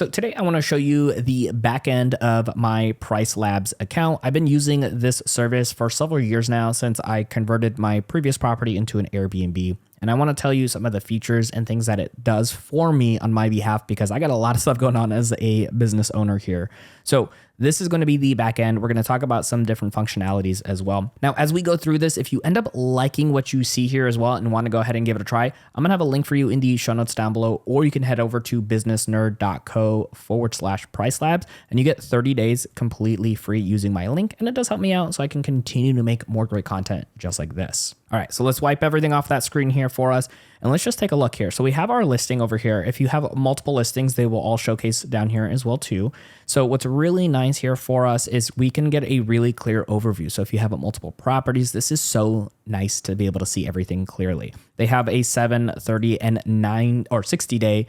So today I want to show you the back end of my Pricelabs account. I've been using this service for several years now since I converted my previous property into an Airbnb. And I want to tell you some of the features and things that it does for me on my behalf because I got a lot of stuff going on as a business owner here. So this is going to be the back end. We're going to talk about some different functionalities as well. Now, as we go through this, if you end up liking what you see here as well and want to go ahead and give it a try, I'm going to have a link for you in the show notes down below, or you can head over to businessnerd.co/Pricelabs and you get 30 days completely free using my link. And it does help me out so I can continue to make more great content just like this. All right, so let's wipe everything off that screen here for us. And let's just take a look here. So we have our listing over here. If you have multiple listings, they will all showcase down here as well too. So what's really nice here for us is we can get a really clear overview. So if you have multiple properties, this is so nice to be able to see everything clearly. They have a 7, 30, and 9 or 60 day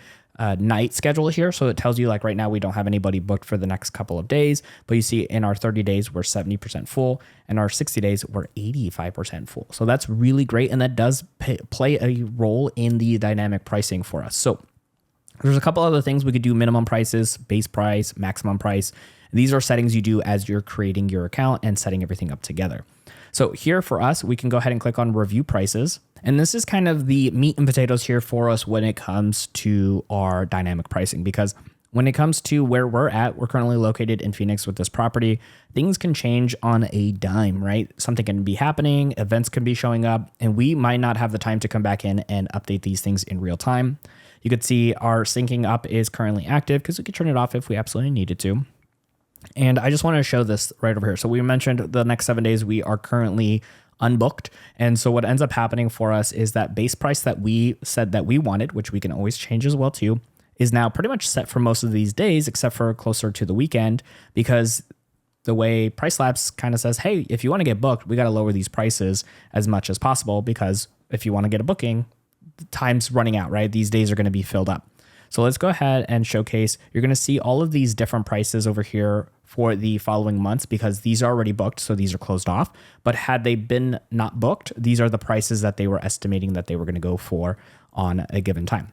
night schedule here. So it tells you like right now we don't have anybody booked for the next couple of days, but you see in our 30 days we're 70% full and our 60 days we're 85% full. So that's really great. And that does play a role in the dynamic pricing for us. So there's a couple other things we could do: minimum prices, base price, maximum price. These are settings you do as you're creating your account and setting everything up together. So here for us, we can go ahead and click on review prices. And this is kind of the meat and potatoes here for us when it comes to our dynamic pricing, because when it comes to where we're at, we're currently located in Phoenix with this property. Things can change on a dime, right? Something can be happening, events can be showing up, and we might not have the time to come back in and update these things in real time. You could see our syncing up is currently active because we could turn it off if we absolutely needed to. And I just want to show this right over here. So we mentioned the next 7 days we are currently unbooked. And so what ends up happening for us is that base price that we said that we wanted, which we can always change as well too, is now pretty much set for most of these days, except for closer to the weekend, because the way Pricelabs kind of says, hey, if you want to get booked, we got to lower these prices as much as possible, because if you want to get a booking, the time's running out, right? These days are going to be filled up. So let's go ahead and showcase. You're going to see all of these different prices over here for the following months because these are already booked, so these are closed off. But had they been not booked, these are the prices that they were estimating that they were going to go for on a given time.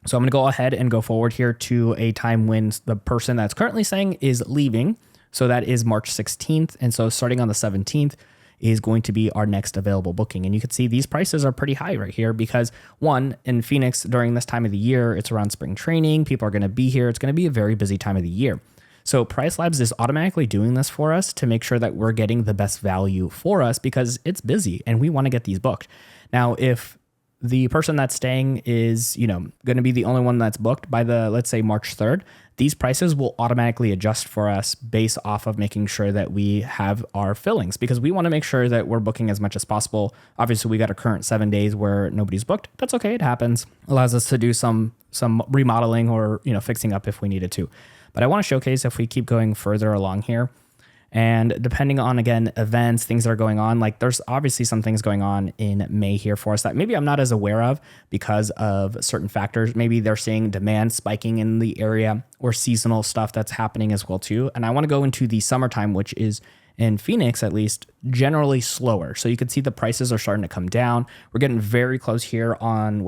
So I'm going to go ahead and go forward here to a time when the person that's currently staying is leaving. So that is March 16th. And so starting on the 17th, is going to be our next available booking. And you can see these prices are pretty high right here because, one, in Phoenix during this time of the year, it's around spring training. People are going to be here. It's going to be a very busy time of the year. So Pricelabs is automatically doing this for us to make sure that we're getting the best value for us because it's busy and we want to get these booked. Now, if the person that's staying is, going to be the only one that's booked by let's say March 3rd, these prices will automatically adjust for us based off of making sure that we have our fillings, because we want to make sure that we're booking as much as possible. Obviously, we got a current 7 days where nobody's booked. That's okay. It happens. Allows us to do some remodeling or, fixing up if we needed to. But I want to showcase if we keep going further along here. And depending on, again, events, things that are going on, like there's obviously some things going on in May here for us that maybe I'm not as aware of because of certain factors. Maybe they're seeing demand spiking in the area or seasonal stuff that's happening as well too. And I want to go into the summertime, which is in Phoenix, at least, generally slower. So you can see the prices are starting to come down. We're getting very close here on,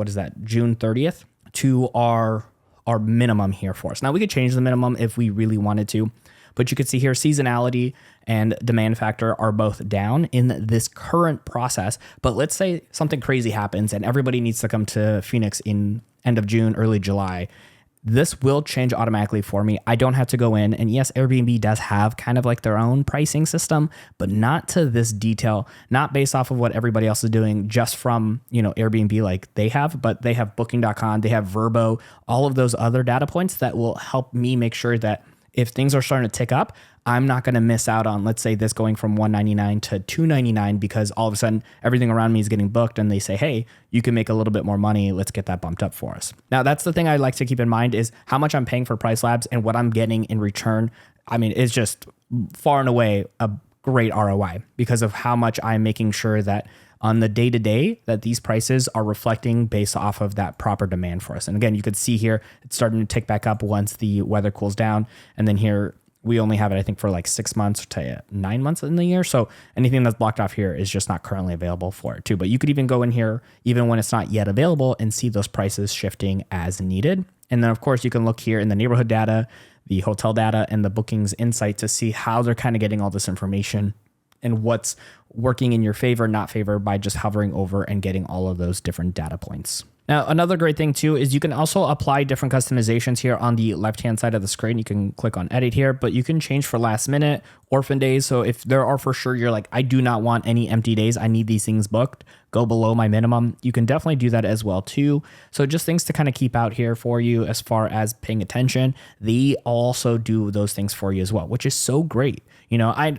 June 30th to our minimum here for us. Now we could change the minimum if we really wanted to. But you can see here seasonality and demand factor are both down in this current process. But let's say something crazy happens and everybody needs to come to Phoenix in end of June, early July. This will change automatically for me. I don't have to go in. And yes, Airbnb does have kind of like their own pricing system, but not to this detail, not based off of what everybody else is doing just from, Airbnb like they have, but they have booking.com, they have Vrbo, all of those other data points that will help me make sure that if things are starting to tick up, I'm not going to miss out on, let's say, this going from $199 to $299 because all of a sudden everything around me is getting booked and they say, hey, you can make a little bit more money. Let's get that bumped up for us. Now, that's the thing I like to keep in mind is how much I'm paying for Pricelabs and what I'm getting in return. I mean, it's just far and away a great ROI because of how much I'm making sure that on the day-to-day that these prices are reflecting based off of that proper demand for us. And again, you could see here, it's starting to tick back up once the weather cools down. And then here, we only have it, I think, for like 6 months to 9 months in the year. So anything that's blocked off here is just not currently available for it too. But you could even go in here, even when it's not yet available, and see those prices shifting as needed. And then of course you can look here in the neighborhood data, the hotel data, and the bookings insight to see how they're kind of getting all this information and what's working in your favor, not favor, by just hovering over and getting all of those different data points. Now, another great thing too is you can also apply different customizations here on the left-hand side of the screen. You can click on edit here, but you can change for last minute, orphan days. So if there are for sure, you're like, I do not want any empty days, I need these things booked, go below my minimum. You can definitely do that as well too. So just things to kind of keep out here for you as far as paying attention. They also do those things for you as well, which is so great. You know, I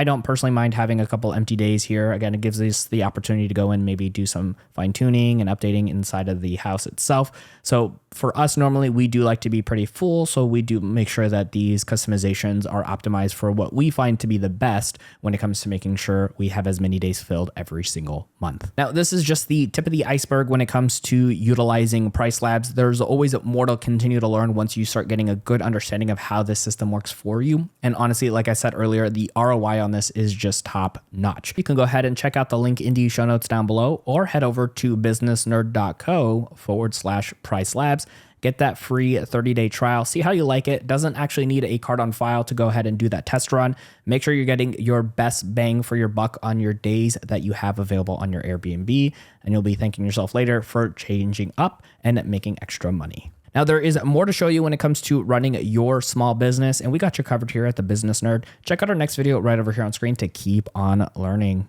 don't personally mind having a couple empty days here. Again, it gives us the opportunity to go and maybe do some fine tuning and updating inside of the house itself. So for us, normally we do like to be pretty full. So we do make sure that these customizations are optimized for what we find to be the best when it comes to making sure we have as many days filled every single month. Now, this is just the tip of the iceberg when it comes to utilizing Pricelabs. There's always more to continue to learn once you start getting a good understanding of how this system works for you. And honestly, like I said earlier, the ROI on this is just top notch. You can go ahead and check out the link in the show notes down below, or head over to businessnerd.co/Pricelabs. Get that free 30-day trial. See how you like it. Doesn't actually need a card on file to go ahead and do that test run. Make sure you're getting your best bang for your buck on your days that you have available on your Airbnb, and you'll be thanking yourself later for changing up and making extra money. Now, there is more to show you when it comes to running your small business, and we got you covered here at The Business Nerd. Check out our next video right over here on screen to keep on learning.